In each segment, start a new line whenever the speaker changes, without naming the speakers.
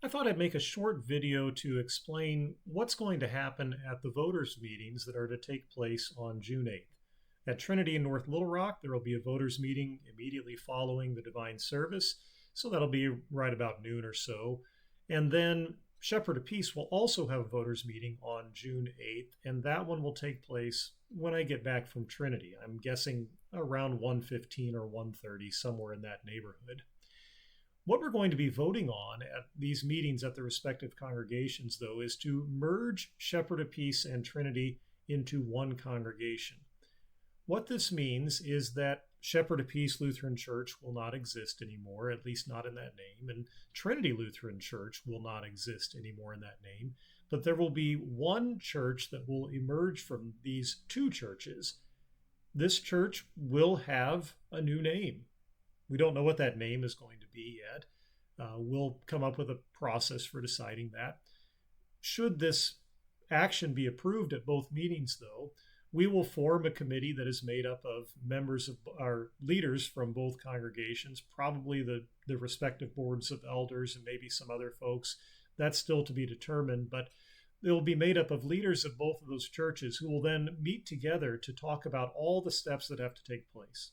thought I'd make a short video to explain what's going to happen at the voters' meetings that are to take place on June 8th. At Trinity in North Little Rock, there will be a voters' meeting immediately following the divine service, so that'll be right about noon or so. And then Shepherd of Peace will also have a voters' meeting on June 8th, and that one will take place when I get back from Trinity. I'm guessing around 1:15 or 1:30, somewhere in that neighborhood. What we're going to be voting on at these meetings at the respective congregations, though, is to merge Shepherd of Peace and Trinity into one congregation. What this means is that Shepherd of Peace Lutheran Church will not exist anymore, at least not in that name, and Trinity Lutheran Church will not exist anymore in that name, but there will be one church that will emerge from these two churches. This church will have a new name. We don't know what that name is going to be yet. We'll come up with a process for deciding that. Should this action be approved at both meetings, though, we will form a committee that is made up of members of our leaders from both congregations, probably the respective boards of elders and maybe some other folks. That's still to be determined, but it will be made up of leaders of both of those churches who will then meet together to talk about all the steps that have to take place.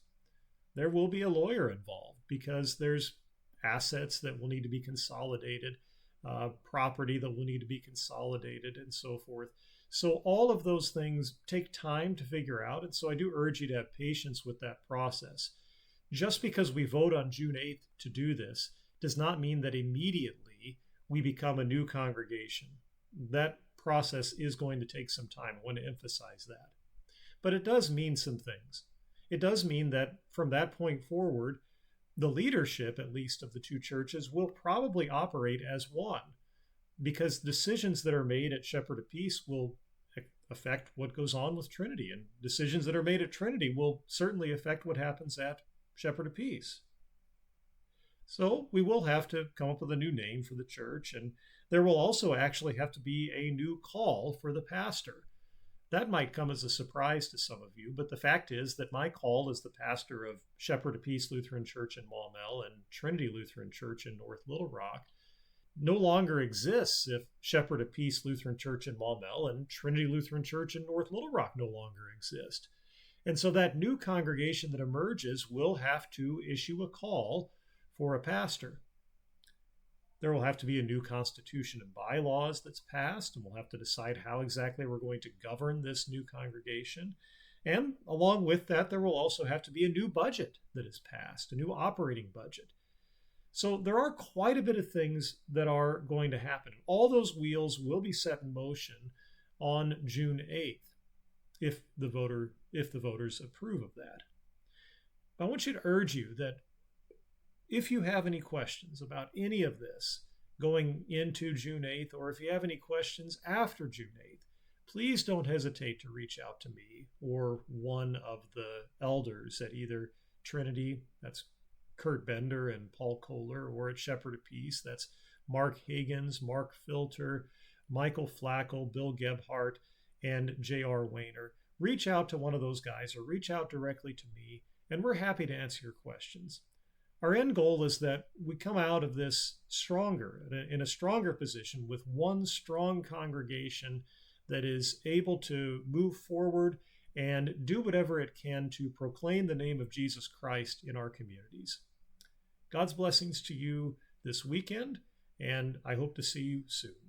There will be a lawyer involved because there's assets that will need to be consolidated, property that will need to be consolidated, and so forth. So all of those things take time to figure out, and so I do urge you to have patience with that process. Just because we vote on June 8th to do this does not mean that immediately we become a new congregation. That process is going to take some time. I want to emphasize that. But it does mean some things. It does mean that from that point forward, the leadership, at least of the two churches, will probably operate as one, because decisions that are made at Shepherd of Peace will affect what goes on with Trinity, and decisions that are made at Trinity will certainly affect what happens at Shepherd of Peace. So we will have to come up with a new name for the church, and there will also actually have to be a new call for the pastor. That might come as a surprise to some of you, but the fact is that my call as the pastor of Shepherd of Peace Lutheran Church in Maumelle and Trinity Lutheran Church in North Little Rock no longer exists if Shepherd of Peace Lutheran Church in Maumelle and Trinity Lutheran Church in North Little Rock no longer exist. And so that new congregation that emerges will have to issue a call for a pastor. There will have to be a new constitution and bylaws that's passed, and we'll have to decide how exactly we're going to govern this new congregation. And along with that, there will also have to be a new budget that is passed, a new operating budget. So there are quite a bit of things that are going to happen. All those wheels will be set in motion on June 8th if the voters approve of that. I want you to urge you that if you have any questions about any of this going into June 8th, or if you have any questions after June 8th, please don't hesitate to reach out to me or one of the elders at either Trinity, that's Kurt Bender and Paul Kohler, or at Shepherd of Peace, that's Mark Higgins, Mark Filter, Michael Flackel, Bill Gebhardt, and J.R. Wayner. Reach out to one of those guys or reach out directly to me, and we're happy to answer your questions. Our end goal is that we come out of this stronger, in a stronger position with one strong congregation that is able to move forward and do whatever it can to proclaim the name of Jesus Christ in our communities. God's blessings to you this weekend, and I hope to see you soon.